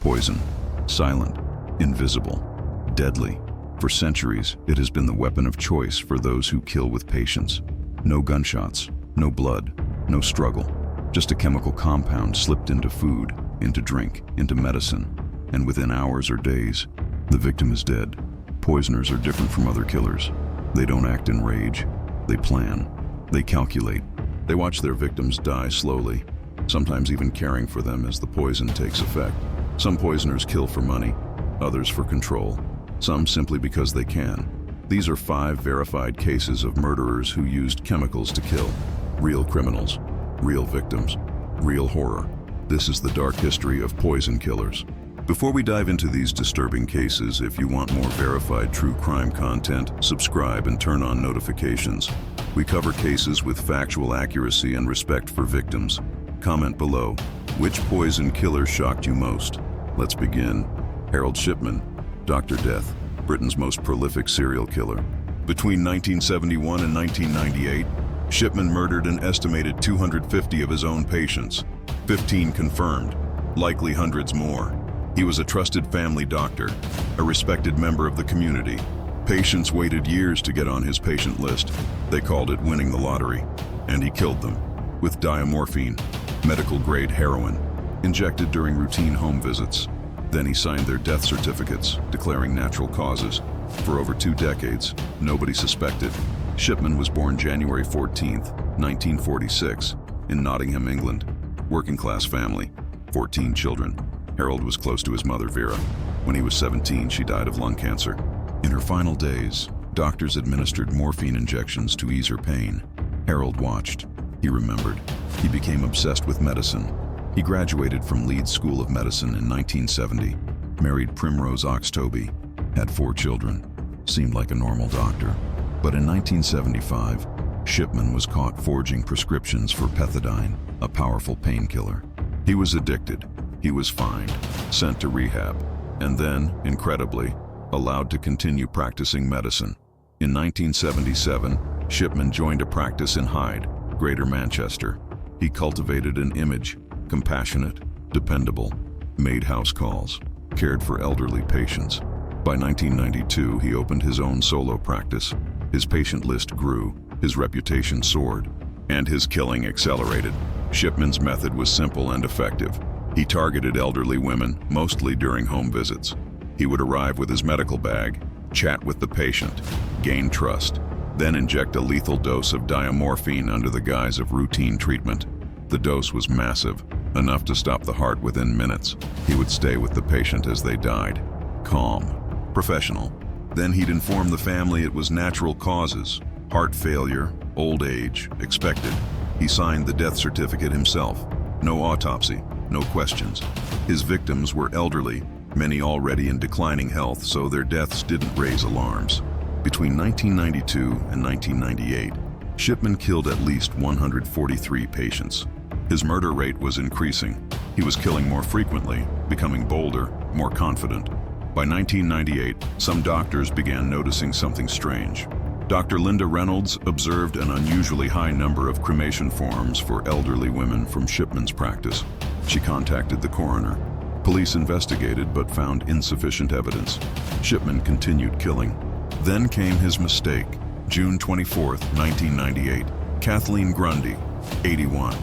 Poison. Silent. Invisible. Deadly. For centuries, it has been the weapon of choice for those who kill with patience. No gunshots, no blood, no struggle. Just a chemical compound slipped into food, into drink, into medicine. And within hours or days, the victim is dead. Poisoners are different from other killers. They don't act in rage. They plan. They calculate. They watch their victims die slowly, sometimes even caring for them as the poison takes effect. Some poisoners kill for money, others for control, some simply because they can. These are 5 verified cases of murderers who used chemicals to kill. Real criminals, real victims, real horror. This is the dark history of poison killers. Before we dive into these disturbing cases, if you want more verified true crime content, subscribe and turn on notifications. We cover cases with factual accuracy and respect for victims. Comment below, which poison killer shocked you most? Let's begin. Harold Shipman, Dr. Death, Britain's most prolific serial killer. Between 1971 and 1998, Shipman murdered an estimated 250 of his own patients, 15 confirmed, likely hundreds more. He was a trusted family doctor, a respected member of the community. Patients waited years to get on his patient list. They called it winning the lottery, and he killed them with diamorphine, medical-grade heroin, injected during routine home visits. Then he signed their death certificates, declaring natural causes. For over 2 decades, nobody suspected. Shipman was born January 14, 1946, in Nottingham, England. Working-class family, 14 children. Harold was close to his mother, Vera. When he was 17, she died of lung cancer. In her final days, doctors administered morphine injections to ease her pain. Harold watched. He remembered. He became obsessed with medicine. He graduated from Leeds School of Medicine in 1970, married Primrose Oxtoby, had 4 children, seemed like a normal doctor. But in 1975, Shipman was caught forging prescriptions for pethidine, a powerful painkiller. He was addicted. He was fined, sent to rehab, and then, incredibly, allowed to continue practicing medicine. In 1977, Shipman joined a practice in Hyde, Greater Manchester. He cultivated an image, compassionate, dependable, made house calls, cared for elderly patients. By 1992, he opened his own solo practice. His patient list grew, his reputation soared, and his killing accelerated. Shipman's method was simple and effective. He targeted elderly women, mostly during home visits. He would arrive with his medical bag, chat with the patient, gain trust, then inject a lethal dose of diamorphine under the guise of routine treatment. The dose was massive, enough to stop the heart within minutes. He would stay with the patient as they died. Calm, professional. Then he'd inform the family it was natural causes, heart failure, old age, expected. He signed the death certificate himself. No autopsy, no questions. His victims were elderly, many already in declining health, so their deaths didn't raise alarms. Between 1992 and 1998, Shipman killed at least 143 patients. His murder rate was increasing. He was killing more frequently, becoming bolder, more confident. By 1998, some doctors began noticing something strange. Dr. Linda Reynolds observed an unusually high number of cremation forms for elderly women from Shipman's practice. She contacted the coroner. Police investigated but found insufficient evidence. Shipman continued killing. Then came his mistake. June 24, 1998. Kathleen Grundy, 81,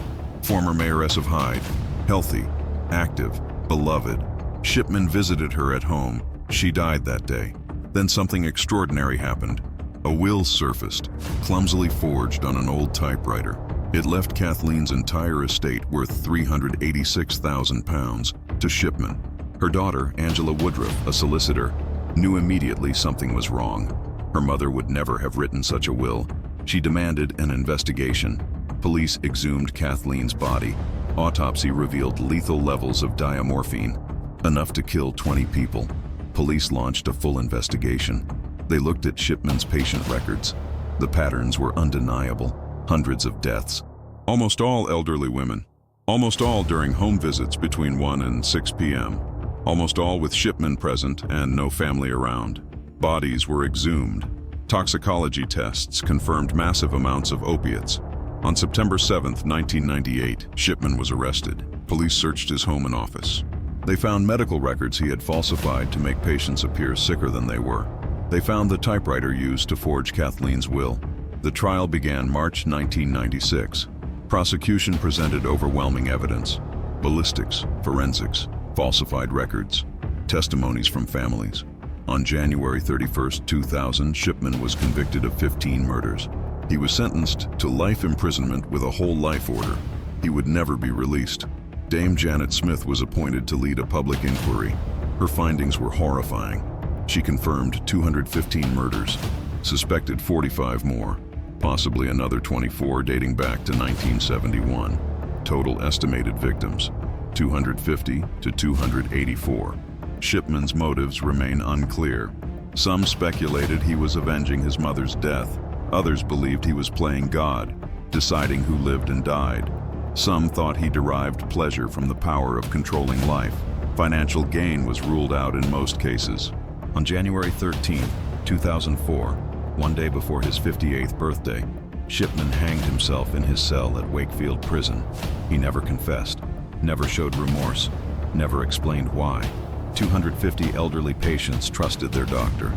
former mayoress of Hyde, healthy, active, beloved. Shipman visited her at home. She died that day. Then something extraordinary happened. A will surfaced, clumsily forged on an old typewriter. It left Kathleen's entire estate worth £386,000 to Shipman. Her daughter, Angela Woodruff, a solicitor, knew immediately something was wrong. Her mother would never have written such a will. She demanded an investigation. Police exhumed Kathleen's body. Autopsy revealed lethal levels of diamorphine, enough to kill 20 people. Police launched a full investigation. They looked at Shipman's patient records. The patterns were undeniable. Hundreds of deaths. Almost all elderly women. Almost all during home visits between 1 and 6 p.m. Almost all with Shipman present and no family around. Bodies were exhumed. Toxicology tests confirmed massive amounts of opiates. On September 7, 1998, Shipman was arrested. Police searched his home and office. They found medical records he had falsified to make patients appear sicker than they were. They found the typewriter used to forge Kathleen's will. The trial began March 1996. Prosecution presented overwhelming evidence: ballistics, forensics, falsified records, testimonies from families. On January 31, 2000, Shipman was convicted of 15 murders. He was sentenced to life imprisonment with a whole life order. He would never be released. Dame Janet Smith was appointed to lead a public inquiry. Her findings were horrifying. She confirmed 215 murders, suspected 45 more, possibly another 24 dating back to 1971. Total estimated victims, 250 to 284. Shipman's motives remain unclear. Some speculated he was avenging his mother's death. Others believed he was playing God, deciding who lived and died. Some thought he derived pleasure from the power of controlling life. Financial gain was ruled out in most cases. On January 13, 2004, one day before his 58th birthday, Shipman hanged himself in his cell at Wakefield Prison. He never confessed, never showed remorse, never explained why. 250 elderly patients trusted their doctor,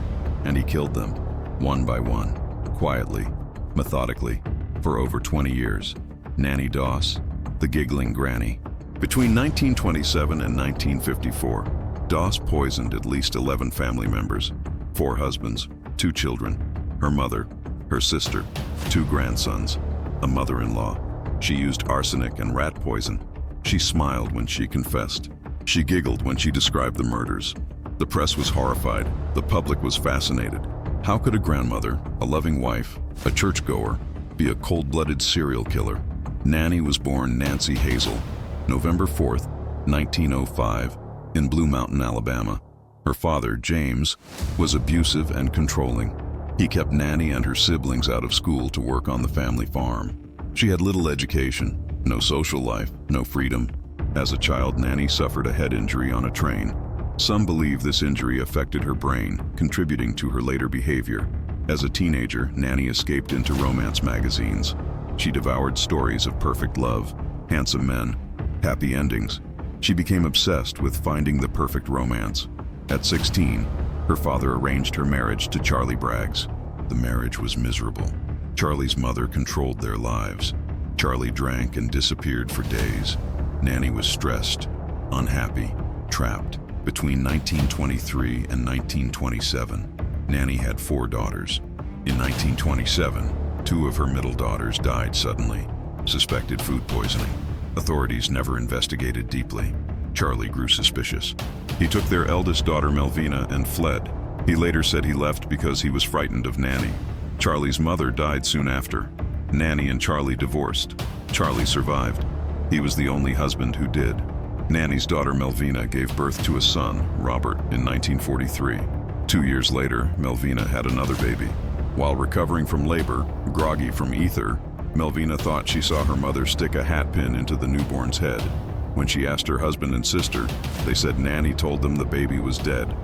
and he killed them, one by one, quietly, methodically, for over 20 years. Nannie Doss, the Giggling Granny. Between 1927 and 1954, Doss poisoned at least 11 family members, 4 husbands, 2 children, her mother, her sister, 2 grandsons, a mother-in-law. She used arsenic and rat poison. She smiled when she confessed. She giggled when she described the murders. The press was horrified. The public was fascinated. How could a grandmother, a loving wife, a churchgoer, be a cold-blooded serial killer? Nannie was born Nancy Hazel, November 4, 1905, in Blue Mountain, Alabama. Her father, James, was abusive and controlling. He kept Nannie and her siblings out of school to work on the family farm. She had little education, no social life, no freedom. As a child, Nannie suffered a head injury on a train. Some believe this injury affected her brain, contributing to her later behavior. As a teenager, Nannie escaped into romance magazines. She devoured stories of perfect love, handsome men, happy endings. She became obsessed with finding the perfect romance. At 16, her father arranged her marriage to Charlie Bragg's. The marriage was miserable. Charlie's mother controlled their lives. Charlie drank and disappeared for days. Nannie was stressed, unhappy, trapped. Between 1923 and 1927, Nannie had 4 daughters. In 1927, 2 of her middle daughters died suddenly, suspected food poisoning. Authorities never investigated deeply. Charlie grew suspicious. He took their eldest daughter, Melvina, and fled. He later said he left because he was frightened of Nannie. Charlie's mother died soon after. Nannie and Charlie divorced. Charlie survived. He was the only husband who did. Nannie's daughter, Melvina, gave birth to a son, Robert, in 1943. 2 years later, Melvina had another baby. While recovering from labor, groggy from ether, Melvina thought she saw her mother stick a hat pin into the newborn's head. When she asked her husband and sister, they said Nannie told them the baby was dead.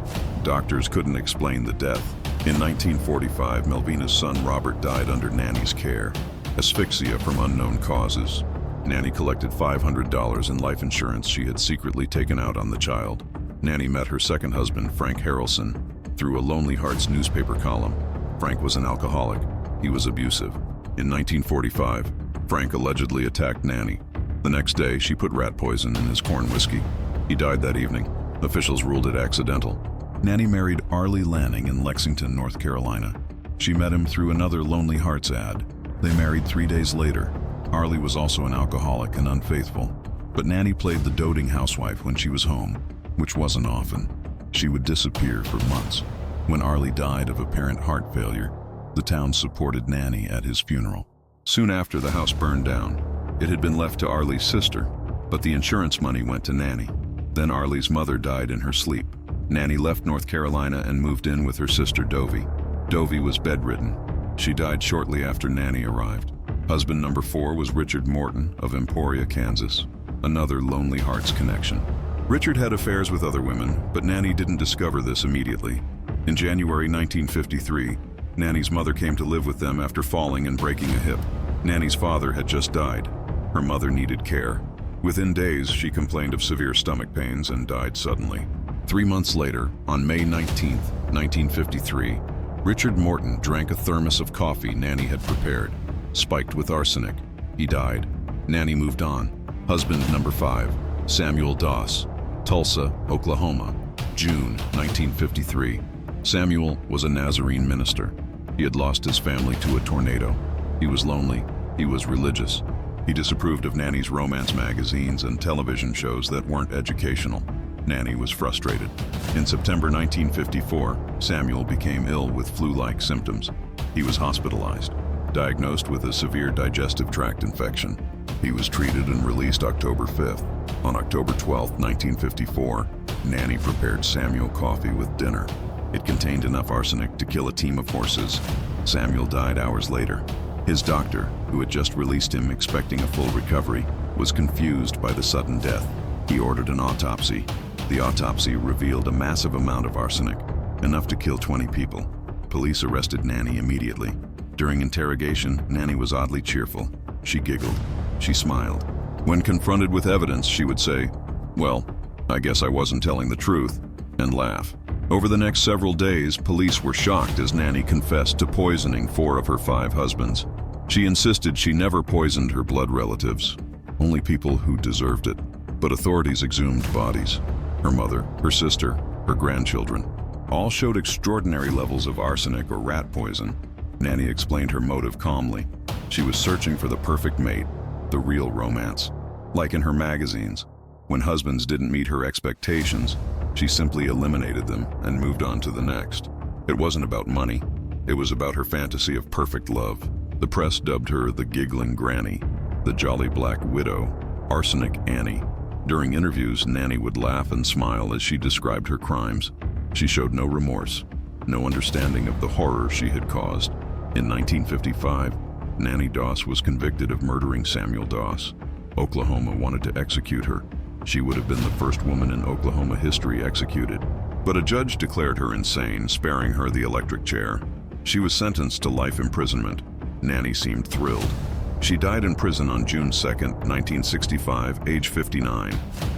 Doctors couldn't explain the death. In 1945, Melvina's son Robert died under Nannie's care, asphyxia from unknown causes. Nannie collected $500 in life insurance she had secretly taken out on the child. Nannie met her second husband, Frank Harrelson, through a Lonely Hearts newspaper column. Frank was an alcoholic. He was abusive. In 1945, Frank allegedly attacked Nannie. The next day, she put rat poison in his corn whiskey. He died that evening. Officials ruled it accidental. Nannie married Arlie Lanning in Lexington, North Carolina. She met him through another Lonely Hearts ad. They married 3 days later. Arlie was also an alcoholic and unfaithful, but Nannie played the doting housewife when she was home, which wasn't often. She would disappear for months. When Arlie died of apparent heart failure, the town supported Nannie at his funeral. Soon after, the house burned down. It had been left to Arlie's sister, but the insurance money went to Nannie. Then Arlie's mother died in her sleep. Nannie left North Carolina and moved in with her sister Dovie. Dovie was bedridden. She died shortly after Nannie arrived. Husband number 4 was Richard Morton of Emporia, Kansas, another Lonely Hearts connection. Richard had affairs with other women, but Nannie didn't discover this immediately. In January 1953, Nannie's mother came to live with them after falling and breaking a hip. Nannie's father had just died. Her mother needed care. Within days, she complained of severe stomach pains and died suddenly. 3 months later, on May 19, 1953, Richard Morton drank a thermos of coffee Nannie had prepared, spiked with arsenic. He died. Nannie moved on. Husband number 5, Samuel Doss, Tulsa, Oklahoma, June 1953. Samuel was a Nazarene minister. He had lost his family to a tornado. He was lonely. He was religious. He disapproved of Nannie's romance magazines and television shows that weren't educational. Nannie was frustrated. In September 1954, Samuel became ill with flu-like symptoms. He was hospitalized, diagnosed with a severe digestive tract infection. He was treated and released October 5th. On October 12, 1954, Nannie prepared Samuel coffee with dinner. It contained enough arsenic to kill a team of horses. Samuel died hours later. His doctor, who had just released him expecting a full recovery, was confused by the sudden death. He ordered an autopsy. The autopsy revealed a massive amount of arsenic, enough to kill 20 people. Police arrested Nannie immediately. During interrogation, Nannie was oddly cheerful. She giggled. She smiled. When confronted with evidence, she would say, "Well, I guess I wasn't telling the truth," and laugh. Over the next several days, police were shocked as Nannie confessed to poisoning 4 of her 5 husbands. She insisted she never poisoned her blood relatives, only people who deserved it. But authorities exhumed bodies. Her mother, her sister, her grandchildren. All showed extraordinary levels of arsenic or rat poison. Nannie explained her motive calmly. She was searching for the perfect mate, the real romance. Like in her magazines, when husbands didn't meet her expectations, she simply eliminated them and moved on to the next. It wasn't about money. It was about her fantasy of perfect love. The press dubbed her the Giggling Granny, the Jolly Black Widow, Arsenic Annie. During interviews, Nannie would laugh and smile as she described her crimes. She showed no remorse, no understanding of the horror she had caused. In 1955, Nannie Doss was convicted of murdering Samuel Doss. Oklahoma wanted to execute her. She would have been the first woman in Oklahoma history executed. But a judge declared her insane, sparing her the electric chair. She was sentenced to life imprisonment. Nannie seemed thrilled. She died in prison on June 2, 1965, age 59.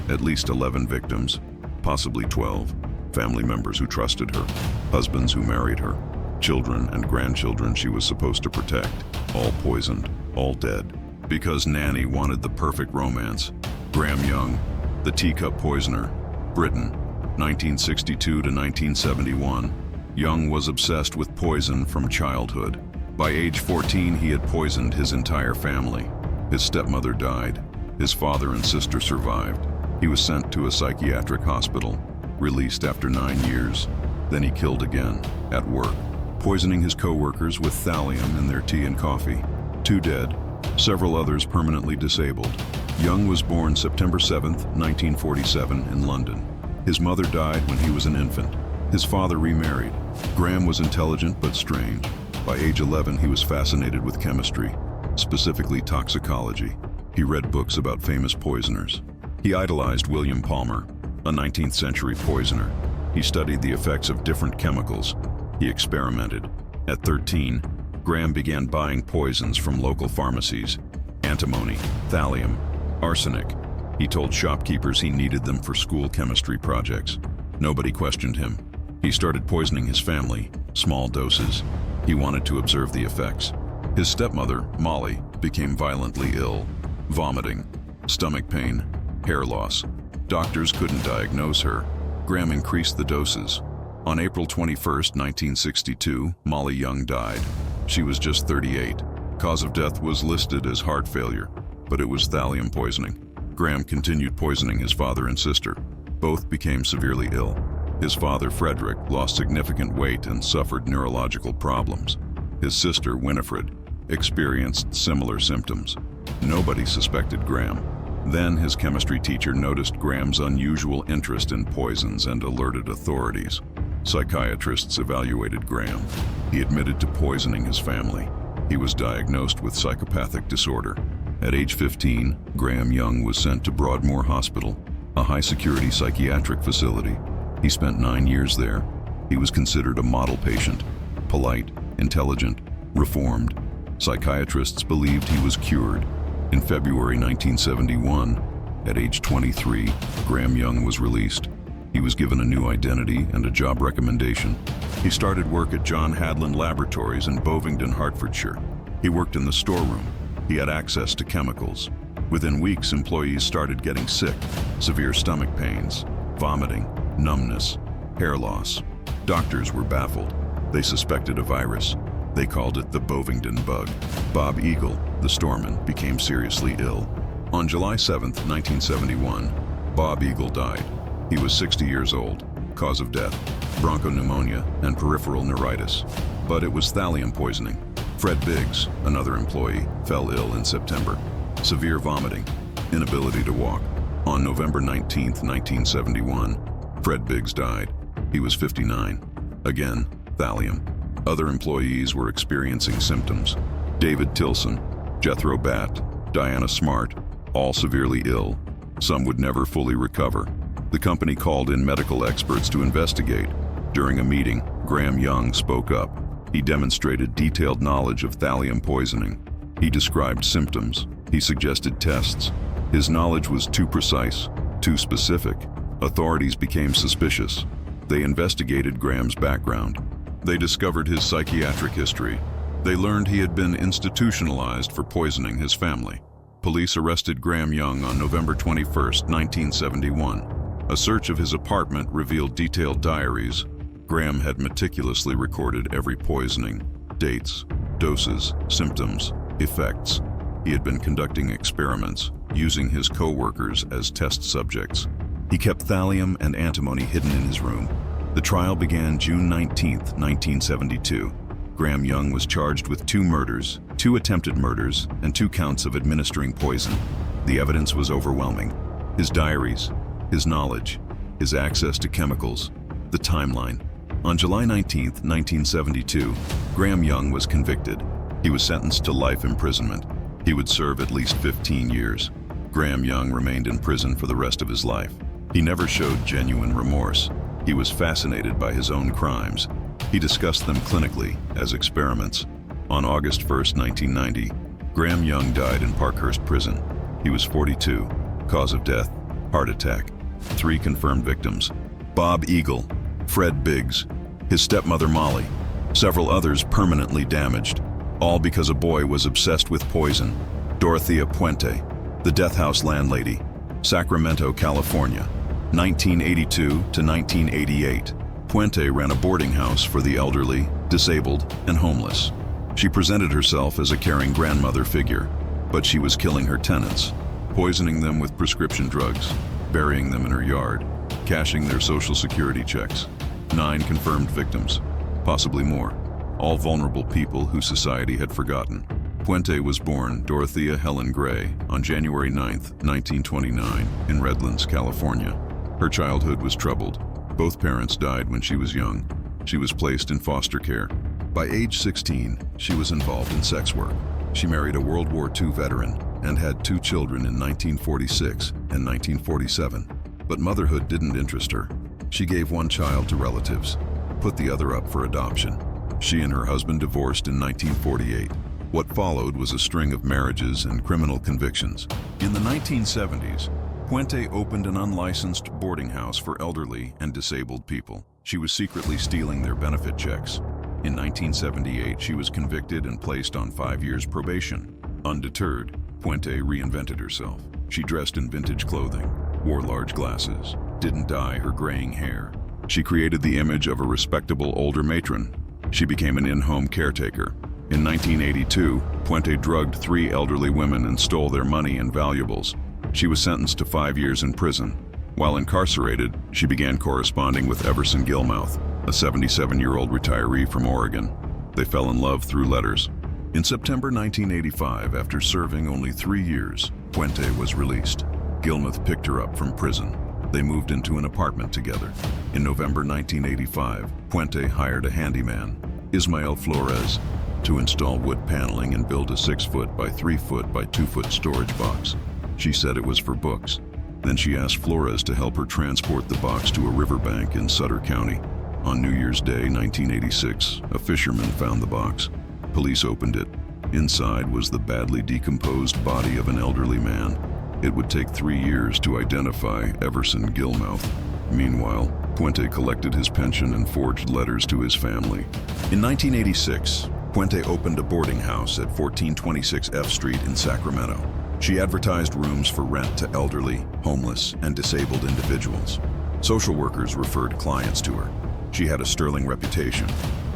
At least 11 victims, possibly 12. Family members who trusted her, husbands who married her, children and grandchildren she was supposed to protect, all poisoned, all dead. Because Nannie wanted the perfect romance. Graham Young, the Teacup Poisoner, Britain, 1962 to 1971. Young was obsessed with poison from childhood. By age 14, he had poisoned his entire family. His stepmother died. His father and sister survived. He was sent to a psychiatric hospital, released after 9 years. Then he killed again, at work, poisoning his co-workers with thallium in their tea and coffee. 2 dead, several others permanently disabled. Young was born September 7, 1947, in London. His mother died when he was an infant. His father remarried. Graham was intelligent but strange. By age 11, he was fascinated with chemistry, specifically toxicology. He read books about famous poisoners. He idolized William Palmer, a 19th century poisoner. He studied the effects of different chemicals. He experimented. At 13, Graham began buying poisons from local pharmacies: antimony, thallium, arsenic. He told shopkeepers he needed them for school chemistry projects. Nobody questioned him. He started poisoning his family, small doses. He wanted to observe the effects. His stepmother, Molly, became violently ill, vomiting, stomach pain, hair loss. Doctors couldn't diagnose her. Graham increased the doses. On April 21, 1962, Molly Young died. She was just 38. Cause of death was listed as heart failure, but it was thallium poisoning. Graham continued poisoning his father and sister. Both became severely ill. His father, Frederick, lost significant weight and suffered neurological problems. His sister, Winifred, experienced similar symptoms. Nobody suspected Graham. Then his chemistry teacher noticed Graham's unusual interest in poisons and alerted authorities. Psychiatrists evaluated Graham. He admitted to poisoning his family. He was diagnosed with psychopathic disorder. At age 15, Graham Young was sent to Broadmoor Hospital, a high-security psychiatric facility. He spent 9 years there. He was considered a model patient, polite, intelligent, reformed. Psychiatrists believed he was cured. In February 1971, At age 23, Graham Young was released. He was given a new identity and a job recommendation. He started work at John Hadland Laboratories in Bovingdon, Hertfordshire. He worked in the storeroom. He had access to chemicals. Within weeks, employees started getting sick, severe stomach pains, vomiting, numbness, hair loss. Doctors were baffled. They suspected a virus. They called it the Bovingdon bug. Bob Eagle, the storeman, became seriously ill. On July 7, 1971, Bob Eagle died. He was 60 years old. Cause of death, bronchopneumonia and peripheral neuritis. But it was thallium poisoning. Fred Biggs, another employee, fell ill in September. Severe vomiting, inability to walk. On November 19, 1971, Fred Biggs died. He was 59. Again, thallium. Other employees were experiencing symptoms. David Tilson, Jethro Batt, Diana Smart, all severely ill. Some would never fully recover. The company called in medical experts to investigate. During a meeting, Graham Young spoke up. He demonstrated detailed knowledge of thallium poisoning. He described symptoms. He suggested tests. His knowledge was too precise, too specific. Authorities became suspicious. They investigated Graham's background. They discovered his psychiatric history. They learned he had been institutionalized for poisoning his family. Police arrested Graham Young on November 21, 1971. A search of his apartment revealed detailed diaries. Graham had meticulously recorded every poisoning, dates, doses, symptoms, effects. He had been conducting experiments, using his co-workers as test subjects. He kept thallium and antimony hidden in his room. The trial began June 19, 1972. Graham Young was charged with 2 murders, 2 attempted murders, and 2 counts of administering poison. The evidence was overwhelming. His diaries, his knowledge, his access to chemicals, the timeline. On July 19, 1972, Graham Young was convicted. He was sentenced to life imprisonment. He would serve at least 15 years. Graham Young remained in prison for the rest of his life. He never showed genuine remorse. He was fascinated by his own crimes. He discussed them clinically as experiments. On August 1, 1990, Graham Young died in Parkhurst Prison. He was 42. Cause of death, heart attack. 3 confirmed victims: Bob Eagle, Fred Biggs, his stepmother Molly, several others permanently damaged, all because a boy was obsessed with poison. Dorothea Puente, the Death House Landlady, Sacramento, California, 1982 to 1988. Puente ran a boarding house for the elderly, disabled, and homeless. She presented herself as a caring grandmother figure, but she was killing her tenants, poisoning them with prescription drugs, burying them in her yard, cashing their Social Security checks. 9 confirmed victims, possibly more, all vulnerable people who society had forgotten. Puente was born Dorothea Helen Gray on January 9, 1929, in Redlands, California. Her childhood was troubled. Both parents died when she was young. She was placed in foster care. By age 16, she was involved in sex work. She married a World War II veteran and had 2 children in 1946 and 1947. But motherhood didn't interest her. She gave 1 child to relatives, put the other up for adoption. She and her husband divorced in 1948. What followed was a string of marriages and criminal convictions. In the 1970s, Puente opened an unlicensed boarding house for elderly and disabled people. She was secretly stealing their benefit checks. In 1978, she was convicted and placed on 5 years probation. Undeterred, Puente reinvented herself. She dressed in vintage clothing, wore large glasses, didn't dye her graying hair. She created the image of a respectable older matron. She became an in-home caretaker. In 1982, Puente drugged 3 elderly women and stole their money and valuables. She was sentenced to 5 years in prison. While incarcerated, she began corresponding with Everson Gilmouth, a 77-year-old retiree from Oregon. They fell in love through letters. In September 1985, after serving only 3 years, Puente was released. Gilmouth picked her up from prison. They moved into an apartment together. In November 1985, Puente hired a handyman, Ismael Flores, to install wood paneling and build a 6-foot by 3-foot by 2-foot storage box. She said it was for books. Then she asked Flores to help her transport the box to a riverbank in Sutter County. On New Year's Day, 1986, a fisherman found the box. Police opened it. Inside was the badly decomposed body of an elderly man. It would take 3 years to identify Everson Gilmouth. Meanwhile, Puente collected his pension and forged letters to his family. In 1986, Puente opened a boarding house at 1426 F Street in Sacramento. She advertised rooms for rent to elderly, homeless, and disabled individuals. Social workers referred clients to her. She had a sterling reputation.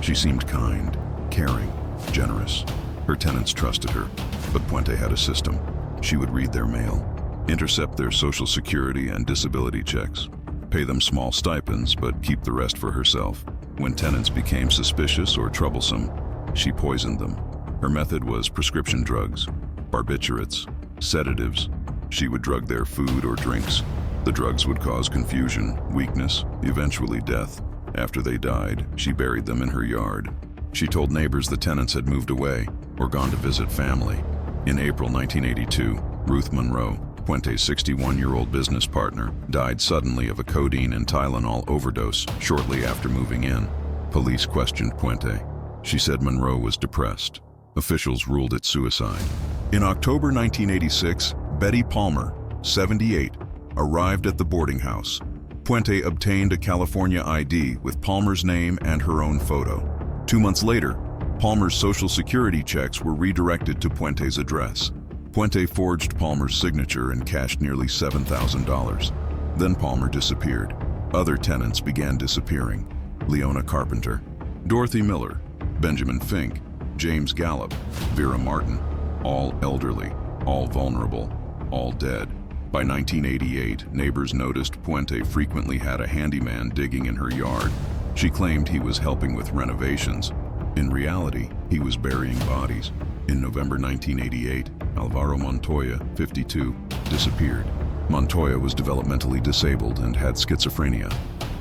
She seemed kind, caring, generous. Her tenants trusted her, but Puente had a system. She would read their mail, intercept their social security and disability checks, pay them small stipends but keep the rest for herself. When tenants became suspicious or troublesome, she poisoned them. Her method was prescription drugs, barbiturates, sedatives. She would drug their food or drinks. The drugs would cause confusion, weakness, eventually death. After they died, she buried them in her yard. She told neighbors the tenants had moved away or gone to visit family. In April 1982, Ruth Monroe, Puente's 61-year-old business partner, died suddenly of a codeine and Tylenol overdose shortly after moving in. Police questioned Puente. She said Monroe was depressed. Officials ruled it suicide. In October 1986, Betty Palmer, 78, arrived at the boarding house. Puente obtained a California ID with Palmer's name and her own photo. 2 months later, Palmer's social security checks were redirected to Puente's address. Puente forged Palmer's signature and cashed nearly $7,000. Then Palmer disappeared. Other tenants began disappearing. Leona Carpenter, Dorothy Miller, Benjamin Fink, James Gallup, Vera Martin, all elderly, all vulnerable, all dead. By 1988, neighbors noticed Puente frequently had a handyman digging in her yard. She claimed he was helping with renovations. In reality, he was burying bodies. In November 1988, Alvaro Montoya, 52, disappeared. Montoya was developmentally disabled and had schizophrenia.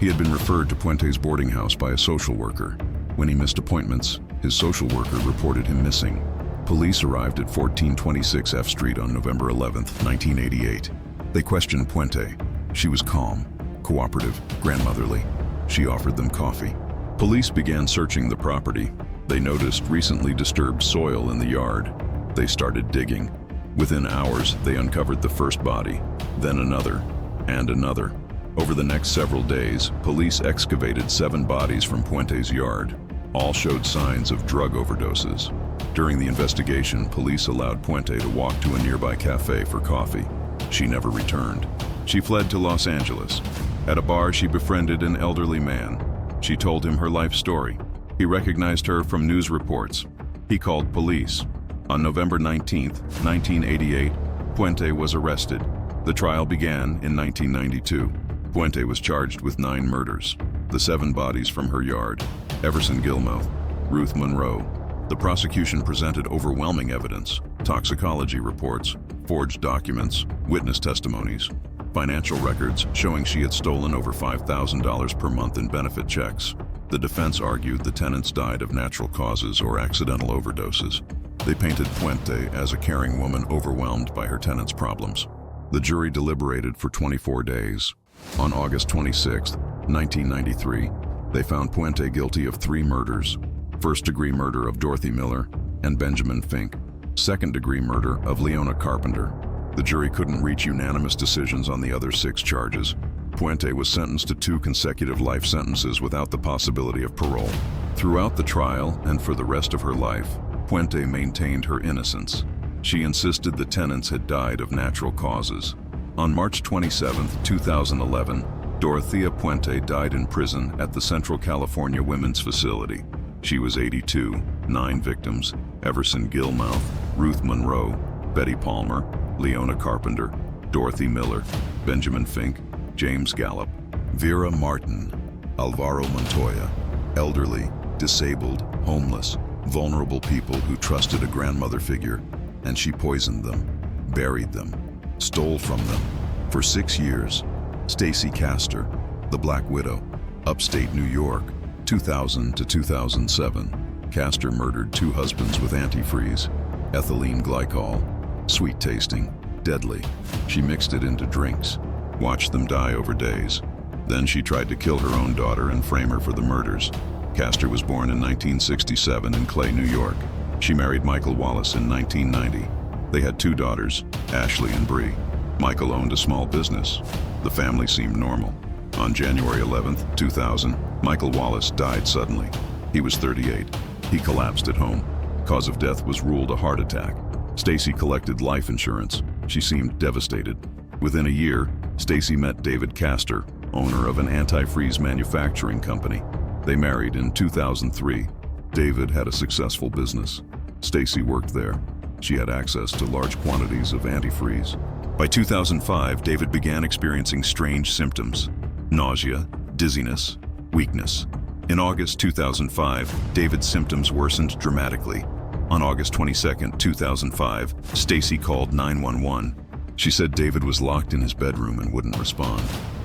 He had been referred to Puente's boarding house by a social worker. When he missed appointments, his social worker reported him missing. Police arrived at 1426 F Street on November 11, 1988. They questioned Puente. She was calm, cooperative, grandmotherly. She offered them coffee. Police began searching the property. They noticed recently disturbed soil in the yard. They started digging. Within hours, they uncovered the first body, then another, and another. Over the next several days, police excavated 7 bodies from Puente's yard. All showed signs of drug overdoses. During the investigation, police allowed Puente to walk to a nearby cafe for coffee. She never returned. She fled to Los Angeles. At a bar, she befriended an elderly man. She told him her life story. He recognized her from news reports. He called police. On November 19, 1988, Puente was arrested. The trial began in 1992. Puente was charged with 9 murders. The 7 bodies from her yard: Everson Gilmouth, Ruth Monroe. The prosecution presented overwhelming evidence: toxicology reports, forged documents, witness testimonies, financial records showing she had stolen over $5,000 per month in benefit checks. The defense argued the tenants died of natural causes or accidental overdoses. They painted Puente as a caring woman overwhelmed by her tenants' problems. The jury deliberated for 24 days. On August 26, 1993, they found Puente guilty of 3 murders: first-degree murder of Dorothy Miller and Benjamin Fink, second-degree murder of Leona Carpenter. The jury couldn't reach unanimous decisions on the other 6 charges. Puente was sentenced to 2 consecutive life sentences without the possibility of parole. Throughout the trial and for the rest of her life, Puente maintained her innocence. She insisted the tenants had died of natural causes. On March 27, 2011, Dorothea Puente died in prison at the Central California Women's Facility. She was 82. 9 victims: Everson Gilmouth, Ruth Monroe, Betty Palmer, Leona Carpenter, Dorothy Miller, Benjamin Fink, James Gallup, Vera Martin, Alvaro Montoya. Elderly, disabled, homeless, vulnerable people who trusted a grandmother figure, and she poisoned them, buried them, stole from them. For 6 years, Stacey Castor, the Black Widow, upstate New York, 2000 to 2007. Castor murdered 2 husbands with antifreeze, ethylene glycol, sweet tasting, deadly. She mixed it into drinks, watched them die over days. Then she tried to kill her own daughter and frame her for the murders. Castor was born in 1967 in Clay, New York. She married Michael Wallace in 1990. They had 2 daughters, Ashley and Bree. Michael owned a small business. The family seemed normal. On January 11, 2000, Michael Wallace died suddenly. He was 38. He collapsed at home. Cause of death was ruled a heart attack. Stacey collected life insurance. She seemed devastated. Within a year, Stacey met David Castor, owner of an antifreeze manufacturing company. They married in 2003. David had a successful business. Stacey worked there. She had access to large quantities of antifreeze. By 2005, David began experiencing strange symptoms: nausea, dizziness, weakness. In August 2005, David's symptoms worsened dramatically. On August 22, 2005, Stacey called 911. She said David was locked in his bedroom and wouldn't respond.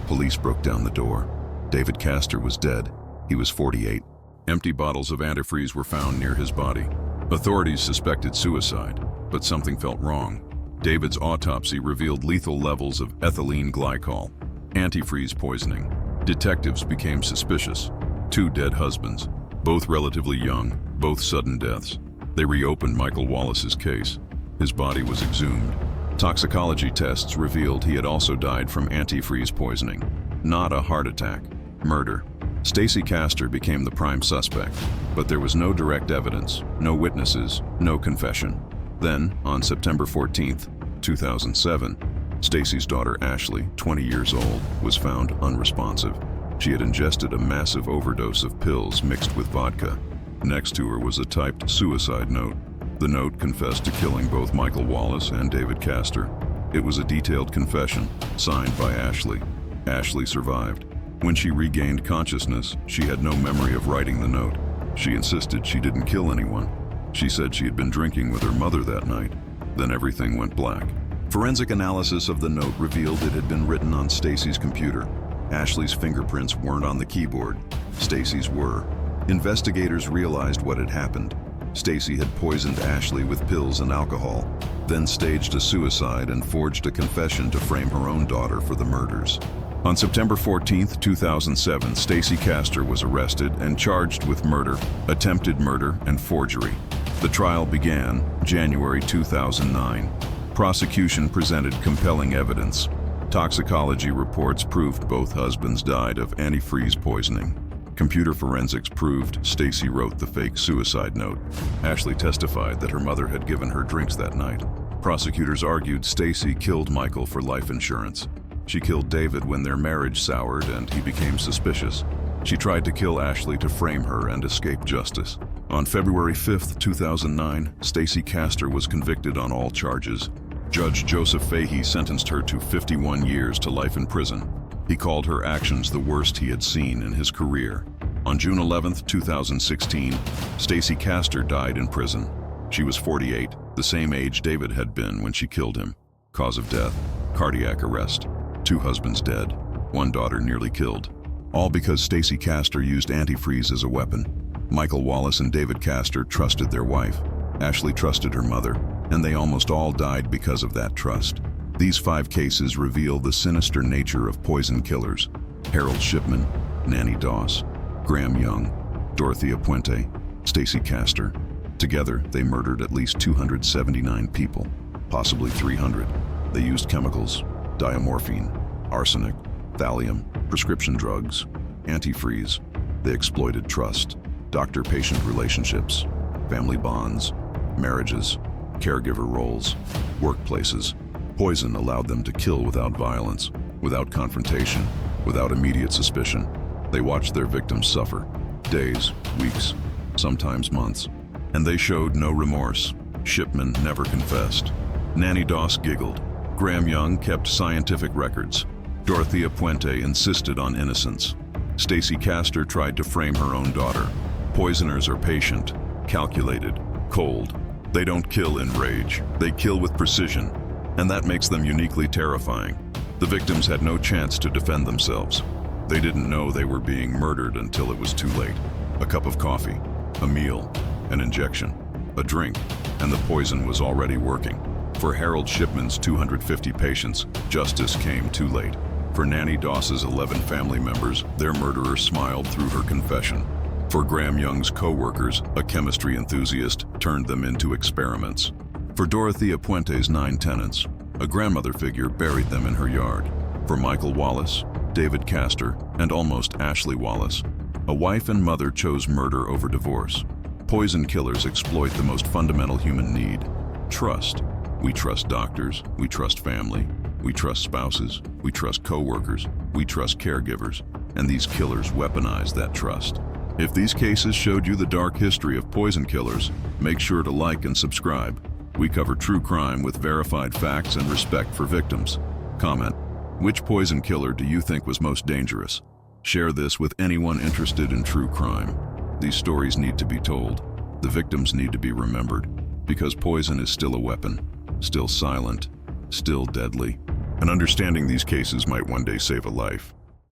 Police broke down the door. David Castor was dead. He was 48. Empty bottles of antifreeze were found near his body. Authorities suspected suicide, but something felt wrong. David's autopsy revealed lethal levels of ethylene glycol, antifreeze poisoning. Detectives became suspicious. 2 dead husbands, both relatively young, both sudden deaths. They reopened Michael Wallace's case. His body was exhumed. Toxicology tests revealed he had also died from antifreeze poisoning. Not a heart attack. Murder. Stacey Castor became the prime suspect, but there was no direct evidence, no witnesses, no confession. Then, on September 14, 2007, Stacey's daughter Ashley, 20 years old, was found unresponsive. She had ingested a massive overdose of pills mixed with vodka. Next to her was a typed suicide note. The note confessed to killing both Michael Wallace and David Castor. It was a detailed confession, signed by Ashley. Ashley survived. When she regained consciousness, she had no memory of writing the note. She insisted she didn't kill anyone. She said she had been drinking with her mother that night. Then everything went black. Forensic analysis of the note revealed it had been written on Stacey's computer. Ashley's fingerprints weren't on the keyboard. Stacey's were. Investigators realized what had happened. Stacey had poisoned Ashley with pills and alcohol, then staged a suicide and forged a confession to frame her own daughter for the murders. On September 14, 2007, Stacey Castor was arrested and charged with murder, attempted murder, and forgery. The trial began January 2009. Prosecution presented compelling evidence. Toxicology reports proved both husbands died of antifreeze poisoning. Computer forensics proved Stacey wrote the fake suicide note. Ashley testified that her mother had given her drinks that night. Prosecutors argued Stacey killed Michael for life insurance. She killed David when their marriage soured and he became suspicious. She tried to kill Ashley to frame her and escape justice. On February 5, 2009, Stacey Castor was convicted on all charges. Judge Joseph Fahey sentenced her to 51 years to life in prison. He called her actions the worst he had seen in his career. On June 11, 2016, Stacey Castor died in prison. She was 48, the same age David had been when she killed him. Cause of death: cardiac arrest. 2 husbands dead, 1 daughter nearly killed. All because Stacey Castor used antifreeze as a weapon. Michael Wallace and David Castor trusted their wife. Ashley trusted her mother, and they almost all died because of that trust. These 5 cases reveal the sinister nature of poison killers: Harold Shipman, Nannie Doss, Graham Young, Dorothea Puente, Stacey Castor. Together, they murdered at least 279 people, possibly 300. They used chemicals: diamorphine, arsenic, thallium, prescription drugs, antifreeze. They exploited trust, doctor-patient relationships, family bonds, marriages, caregiver roles, workplaces. Poison allowed them to kill without violence, without confrontation, without immediate suspicion. They watched their victims suffer, days, weeks, sometimes months, and they showed no remorse. Shipman never confessed. Nannie Doss giggled. Graham Young kept scientific records. Dorothea Puente insisted on innocence. Stacey Castor tried to frame her own daughter. Poisoners are patient, calculated, cold. They don't kill in rage. They kill with precision, and that makes them uniquely terrifying. The victims had no chance to defend themselves. They didn't know they were being murdered until it was too late. A cup of coffee, a meal, an injection, a drink, and the poison was already working. For Harold Shipman's 250 patients, justice came too late. For Nannie Doss's 11 family members, their murderer smiled through her confession. For Graham Young's co-workers, a chemistry enthusiast turned them into experiments. For Dorothea Puente's 9 tenants, A grandmother figure buried them in her yard. For Michael Wallace, David Castor, and almost Ashley Wallace, a wife and mother chose murder over divorce. Poison killers exploit the most fundamental human need: trust. We trust doctors, we trust family, we trust spouses, we trust co-workers, we trust caregivers, and these killers weaponize that trust. If these cases showed you the dark history of poison killers, make sure to like and subscribe. We cover true crime with verified facts and respect for victims. Comment: which poison killer do you think was most dangerous? Share this with anyone interested in true crime. These stories need to be told. The victims need to be remembered, because poison is still a weapon, still silent, still deadly. And understanding these cases might one day save a life.